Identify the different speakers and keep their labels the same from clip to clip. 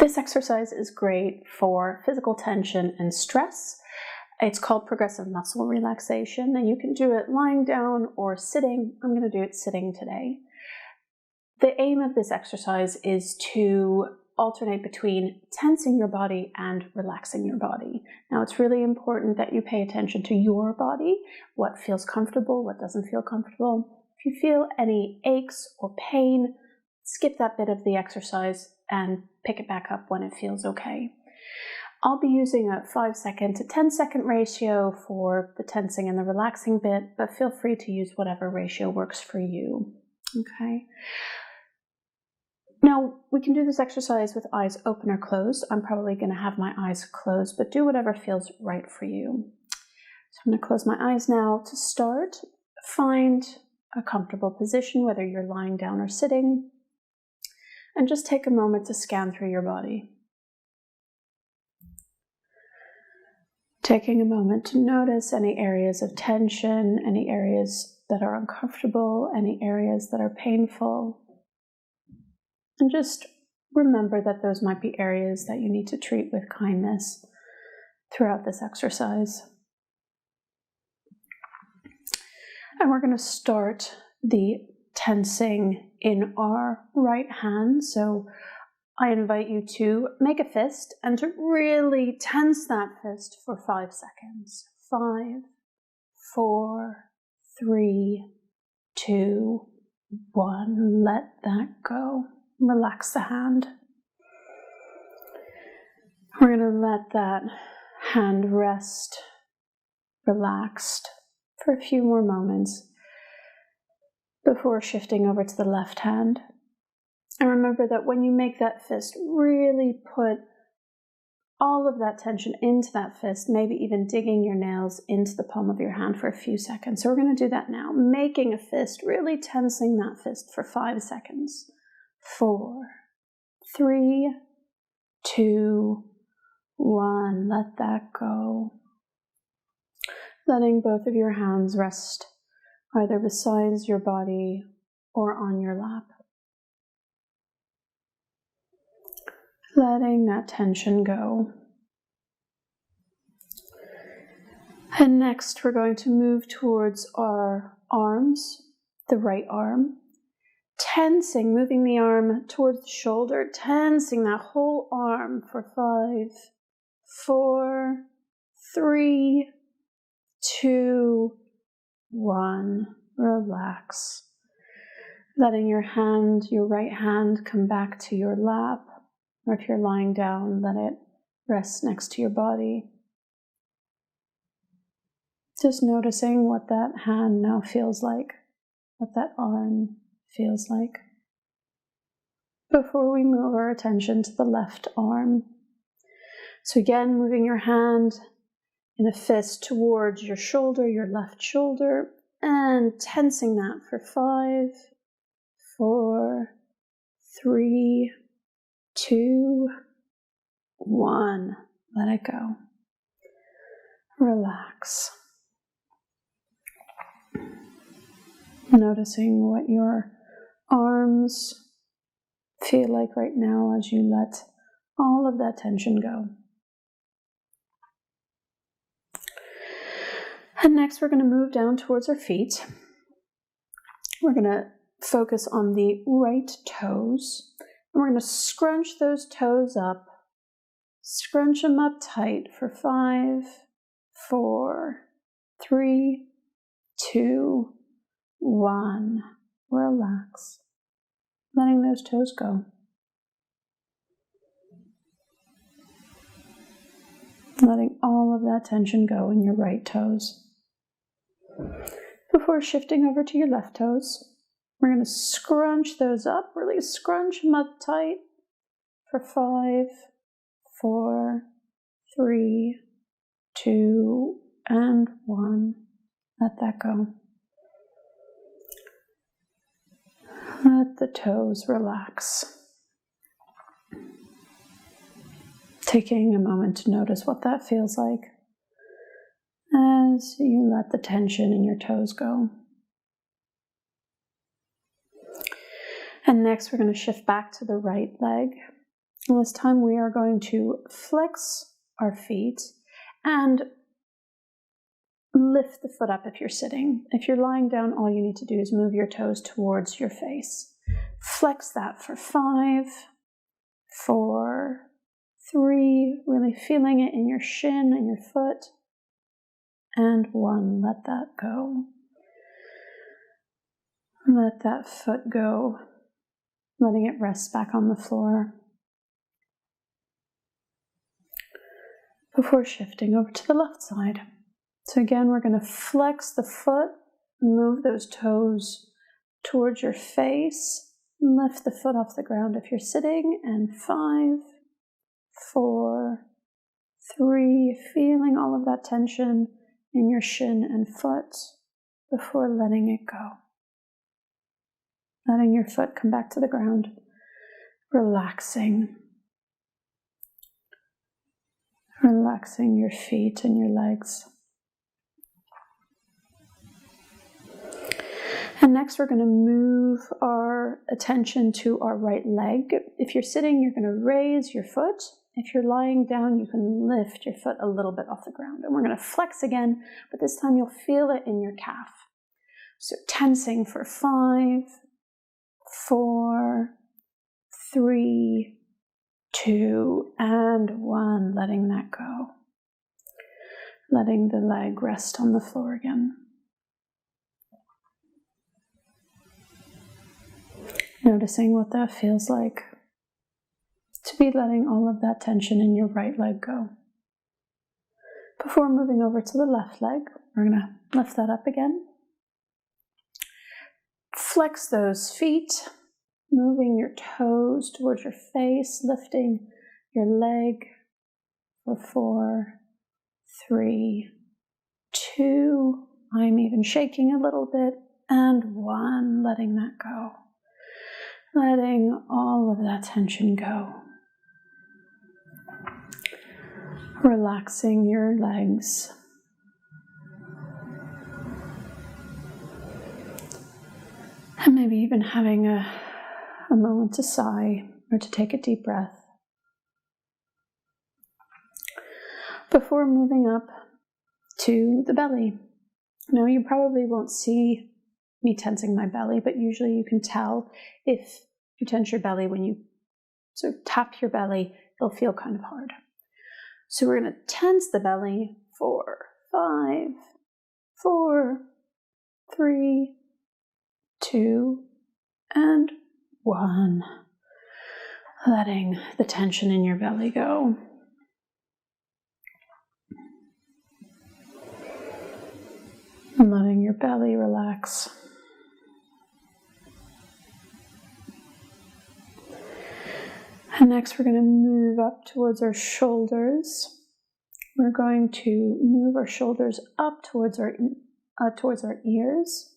Speaker 1: This exercise is great for physical tension and stress. It's called progressive muscle relaxation, and you can do it lying down or sitting. I'm going to do it sitting today. The aim of this exercise is to alternate between tensing your body and relaxing your body. Now, it's really important that you pay attention to your body, what feels comfortable, what doesn't feel comfortable. If you feel any aches or pain, skip that bit of the exercise and pick it back up when it feels okay. I'll be using a 5-second to 10-second ratio for the tensing and the relaxing bit, but feel free to use whatever ratio works for you. Okay. Now, we can do this exercise with eyes open or closed. I'm probably going to have my eyes closed, but do whatever feels right for you. So I'm going to close my eyes now. To start, find a comfortable position, whether you're lying down or sitting, and just take a moment to scan through your body. Taking a moment to notice any areas of tension, any areas that are uncomfortable, any areas that are painful. And just remember that those might be areas that you need to treat with kindness throughout this exercise. And we're going to start the tensing in our right hand. So I invite you to make a fist and to really tense that fist for 5 seconds. 5, 4, 3, 2, 1. Let that go. Relax the hand. We're going to let that hand rest, relaxed, for a few more moments before shifting over to the left hand. And remember that when you make that fist, really put all of that tension into that fist, maybe even digging your nails into the palm of your hand for a few seconds. So we're going to do that now, making a fist, really tensing that fist for 5 seconds. 4, 3, 2, 1. Let that go. Letting both of your hands rest either beside your body or on your lap. Letting that tension go. And next we're going to move towards our arms, the right arm. Tensing, moving the arm towards the shoulder, tensing that whole arm for 5, 4, 3, 2, 1. Relax. Letting your hand, your right hand, come back to your lap. Or if you're lying down, let it rest next to your body. Just noticing what that hand now feels like, what that arm feels like. Before we move our attention to the left arm. So again, moving your hand in a fist towards your shoulder, your left shoulder, and tensing that for 5, 4, 3, 2, 1. Let it go. Relax. Noticing what your arms feel like right now as you let all of that tension go. And next we're going to move down towards our feet. We're going to focus on the right toes. And we're going to scrunch those toes up. Scrunch them up tight for 5, 4, 3, 2, 1. Relax. Letting those toes go. Letting all of that tension go in your right toes. Before shifting over to your left toes, we're going to scrunch those up, really scrunch them up tight for 5, 4, 3, 2, and 1. Let that go. Let the toes relax. Taking a moment to notice what that feels like as you let the tension in your toes go. And next we're going to shift back to the right leg. And this time we are going to flex our feet and lift the foot up if you're sitting. If you're lying down, all you need to do is move your toes towards your face. Flex that for 5, 4, 3, really feeling it in your shin and your foot, and 1, let that go. Let that foot go, letting it rest back on the floor. Before shifting over to the left side. So again, we're going to flex the foot, move those toes towards your face, lift the foot off the ground if you're sitting, and 5, 4, 3, feeling all of that tension in your shin and foot before letting it go. Letting your foot come back to the ground, relaxing. Relaxing your feet and your legs. And next we're going to move our attention to our right leg. If you're sitting, you're going to raise your foot. If you're lying down, you can lift your foot a little bit off the ground. And we're going to flex again, but this time you'll feel it in your calf. So tensing for 5, 4, 3, 2, and 1, letting that go. Letting the leg rest on the floor again. Noticing what that feels like to be letting all of that tension in your right leg go. Before moving over to the left leg, we're going to lift that up again. Flex those feet, moving your toes towards your face, lifting your leg for 4, 3, 2, I'm even shaking a little bit, and 1, letting that go. Letting all of that tension go. Relaxing your legs. And maybe even having a moment to sigh or to take a deep breath. Before moving up to the belly. Now you probably won't see me tensing my belly, but usually you can tell if you tense your belly when you sort of tap your belly, it'll feel kind of hard. So we're going to tense the belly for 5, 4, 3, 2, and 1. Letting the tension in your belly go. And letting your belly relax. And next we're going to move up towards our shoulders. We're going to move our shoulders up towards our ears.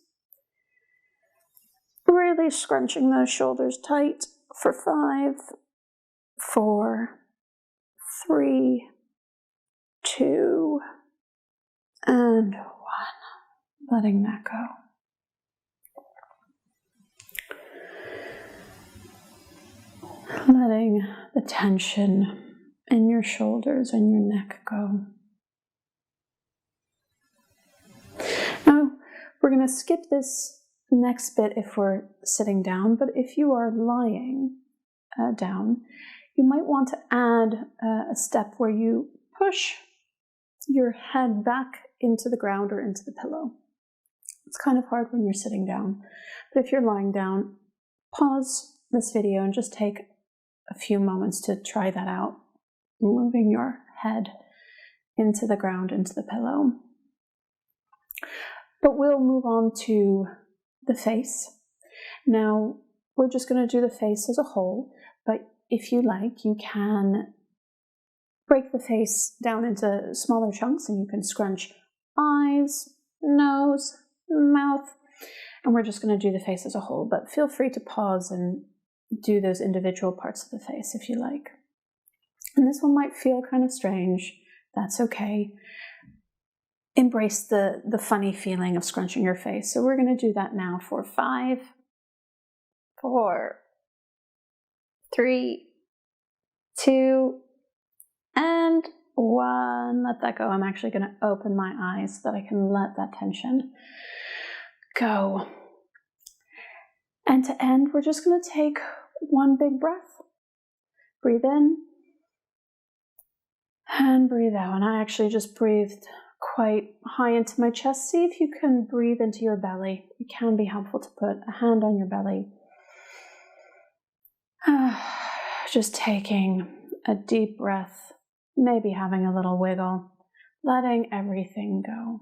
Speaker 1: Really scrunching those shoulders tight for 5, 4, 3, 2, and 1. Letting that go. Letting the tension in your shoulders and your neck go. Now, we're going to skip this next bit if we're sitting down, but if you are lying down, you might want to add a step where you push your head back into the ground or into the pillow. It's kind of hard when you're sitting down, but if you're lying down, pause this video and just take a few moments to try that out, moving your head into the ground, into the pillow. But we'll move on to the face. Now, we're just going to do the face as a whole, but if you like, you can break the face down into smaller chunks and you can scrunch eyes, nose, mouth, and we're just going to do the face as a whole, but feel free to pause and do those individual parts of the face if you like. And this one might feel kind of strange. That's okay. Embrace the funny feeling of scrunching your face. So we're going to do that now for 5, 4, 3, 2, and 1. Let that go. I'm actually going to open my eyes so that I can let that tension go. And to end, we're just going to take one big breath. Breathe in and breathe out. And I actually just breathed quite high into my chest. See if you can breathe into your belly. It can be helpful to put a hand on your belly. Just taking a deep breath, maybe having a little wiggle, letting everything go.